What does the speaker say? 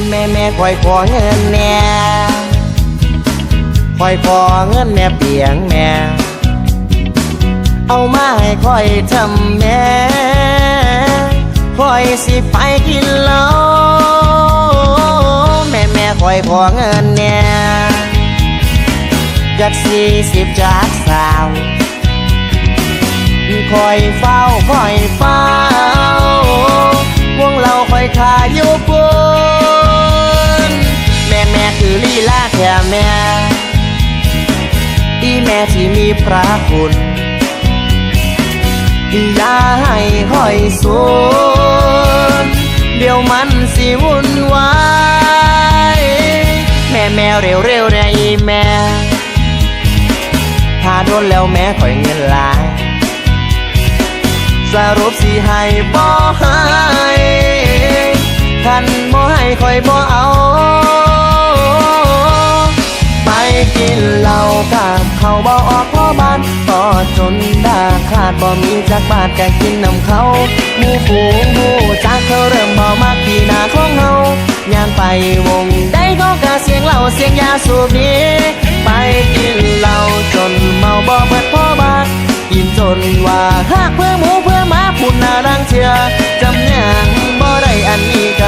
แม่คอยขอเงินแน่คอยขอเงินแน่เปียงแม่เอามาให้คอยทำแม่คอยสิไปกินเหล้าแม่คอยขอเงินแน่จาก40จากสาวคอยเฝ้าวงเราคอยขายอยู่ปุ่นแม่คือลีลาแค่แม่อีแม่ที่มีพระคุณอย่าให้คอยสูญเดี๋ยวมันสิวุ่นวายแม่เร็วๆนะอีแม่ถ้าโดนแล้วแม่คอยเงินหลายสรุปสิให้บ่ให้คันบ่ให้คอยบ่เอาไปกินเหล้ากับเขาบ่ออกพ่อบ้านต่อจนดาขาดบ่มีจักบาทก็กินน้ำเขาหมู่ฝูงหูจักเขาเริ่มบ่มักที่หน้าของเฮาย่างไปวงได้เขากะเสียงเหล้าเสียงยาสูบนี้ไปกินเหล้าจนเมาบ่เบิดพ่อบ้านกินจนว่าหากเพื่อหมูเพื่อหมาปุ่นน่ารังเชื่อจำยังบ่ได้อันนี้ก็